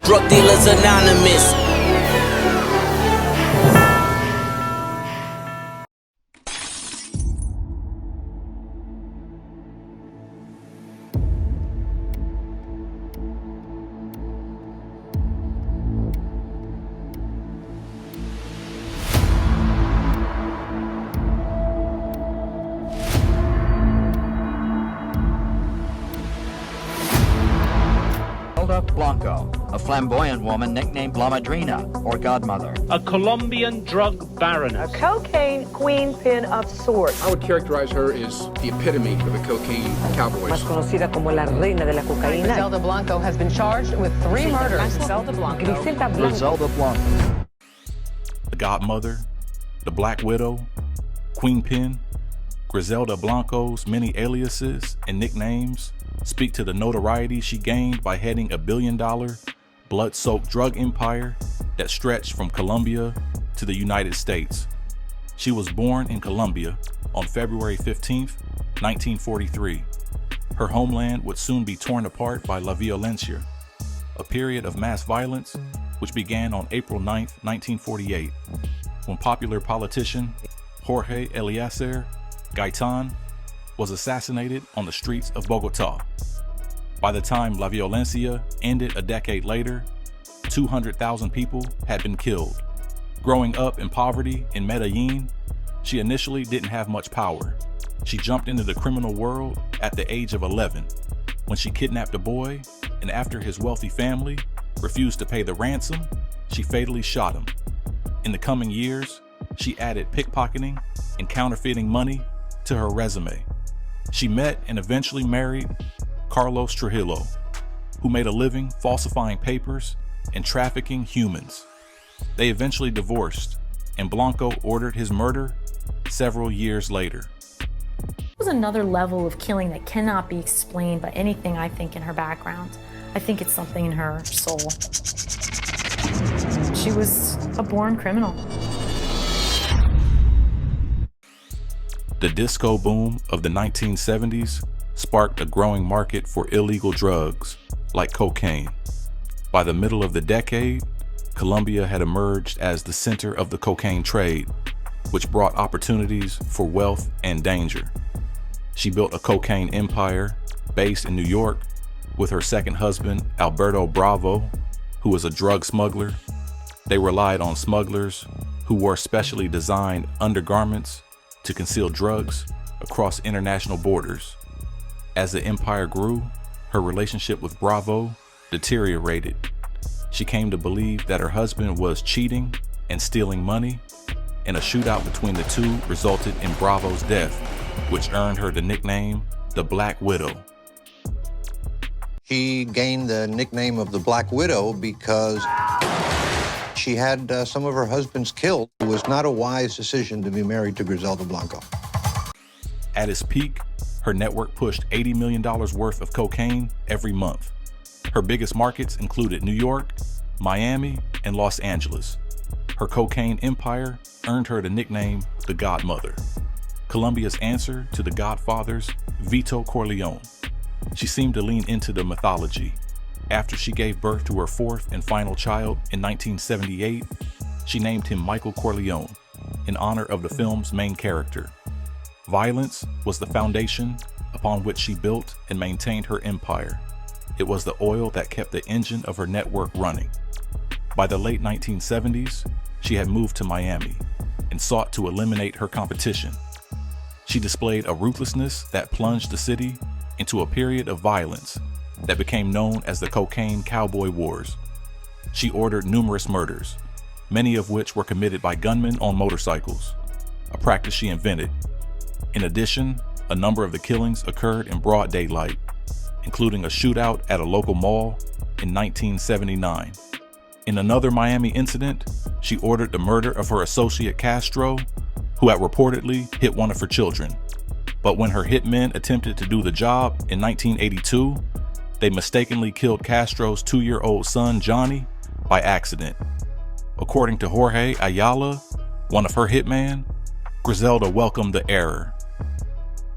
Drug dealers anonymous. Griselda Blanco, a flamboyant woman nicknamed La Madrina, or Godmother. A Colombian drug baroness. A cocaine queenpin of sorts. I would characterize her as the epitome of the cocaine Cowboys. Más conocida como la reina de la cocaína. Griselda Blanco has been charged with 3 murders. Griselda Blanco. Griselda Blanco. The Godmother, the Black Widow, Queenpin, Griselda Blanco's many aliases and nicknames speak to the notoriety she gained by heading $1 billion, blood-soaked drug empire that stretched from Colombia to the United States. She was born in Colombia on February 15, 1943. Her homeland would soon be torn apart by La Violencia, a period of mass violence which began on April 9, 1948, when popular politician Jorge Eliezer Gaitan was assassinated on the streets of Bogotá. By the time La Violencia ended a decade later, 200,000 people had been killed. Growing up in poverty in Medellin, she initially didn't have much power. She jumped into the criminal world at the age of 11 when she kidnapped a boy, and after his wealthy family refused to pay the ransom, she fatally shot him. In the coming years, she added pickpocketing and counterfeiting money to her resume. She met and eventually married Carlos Trujillo, who made a living falsifying papers and trafficking humans. They eventually divorced, and Blanco ordered his murder several years later. It was another level of killing that cannot be explained by anything, I think, in her background. I think it's something in her soul. She was a born criminal. The disco boom of the 1970s sparked a growing market for illegal drugs like cocaine. By the middle of the decade, Colombia had emerged as the center of the cocaine trade, which brought opportunities for wealth and danger. She built a cocaine empire based in New York with her second husband, Alberto Bravo, who was a drug smuggler. They relied on smugglers who wore specially designed undergarments to conceal drugs across international borders. As the empire grew, her relationship with Bravo deteriorated. She came to believe that her husband was cheating and stealing money, and a shootout between the two resulted in Bravo's death, which earned her the nickname the Black Widow. She gained the nickname of the Black Widow because she had some of her husbands killed. It was not a wise decision to be married to Griselda Blanco. At its peak, her network pushed $80 million worth of cocaine every month. Her biggest markets included New York, Miami, and Los Angeles. Her cocaine empire earned her the nickname the Godmother, Colombia's answer to the Godfather's Vito Corleone. She seemed to lean into the mythology. After she gave birth to her fourth and final child in 1978, she named him Michael Corleone in honor of the film's main character. Violence was the foundation upon which she built and maintained her empire. It was the oil that kept the engine of her network running. By the late 1970s, she had moved to Miami and sought to eliminate her competition. She displayed a ruthlessness that plunged the city into a period of violence that became known as the Cocaine Cowboy Wars. She ordered numerous murders, many of which were committed by gunmen on motorcycles, a practice she invented. In addition, a number of the killings occurred in broad daylight, including a shootout at a local mall in 1979. In another Miami incident, she ordered the murder of her associate Castro, who had reportedly hit one of her children. But when her hitmen attempted to do the job in 1982, they mistakenly killed Castro's 2-year-old son, Johnny, by accident. According to Jorge Ayala, one of her hitmen, Griselda welcomed the error.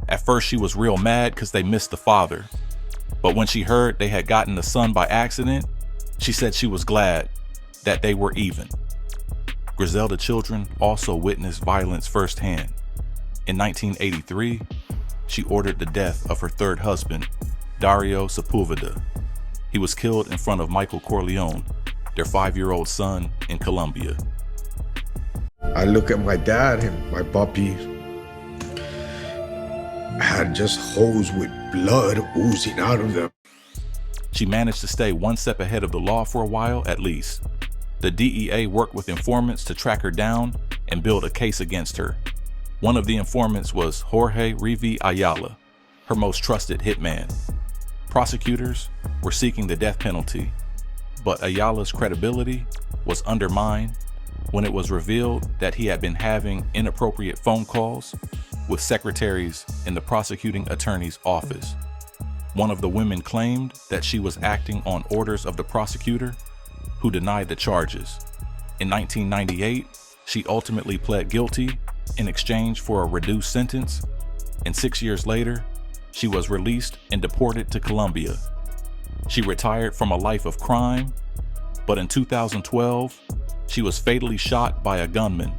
At first she was real mad because they missed the father, but when she heard they had gotten the son by accident, She said she was glad that they were even. Griselda children also witnessed violence firsthand. In 1983, she ordered the death of her third husband, Dario Sepulveda. He was killed in front of Michael Corleone, their 5-year-old son, in Colombia. I look at my dad and my puppy had just holes with blood oozing out of them. She managed to stay one step ahead of the law for a while at least. The DEA worked with informants to track her down and build a case against her. One of the informants was Jorge Rivi Ayala, her most trusted hitman. Prosecutors were seeking the death penalty, but Ayala's credibility was undermined when it was revealed that he had been having inappropriate phone calls with secretaries in the prosecuting attorney's office. One of the women claimed that she was acting on orders of the prosecutor, who denied the charges. In 1998, she ultimately pled guilty in exchange for a reduced sentence, and 6 years later, she was released and deported to Colombia. She retired from a life of crime, but in 2012, she was fatally shot by a gunman,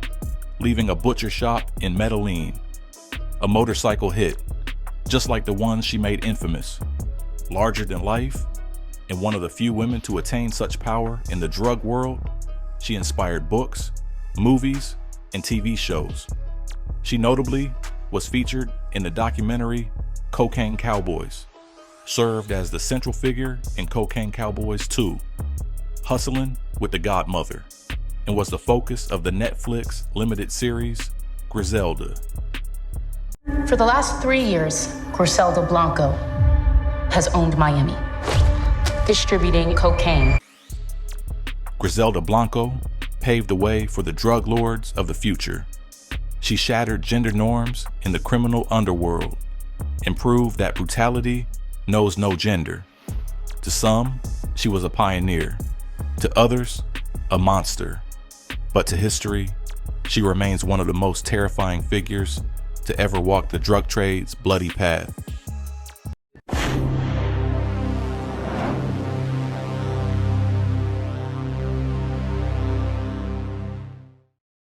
leaving a butcher shop in Medellin. A motorcycle hit, just like the one she made infamous. Larger than life, and one of the few women to attain such power in the drug world, she inspired books, movies, and TV shows. She notably was featured in the documentary Cocaine Cowboys, served as the central figure in Cocaine Cowboys 2, Hustling with the Godmother, and was the focus of the Netflix limited series Griselda. For the last 3 years, Griselda Blanco has owned Miami, distributing cocaine. Griselda Blanco paved the way for the drug lords of the future. She shattered gender norms in the criminal underworld and proved that brutality knows no gender. To some, she was a pioneer. To others, a monster. But to history, she remains one of the most terrifying figures to ever walk the drug trade's bloody path.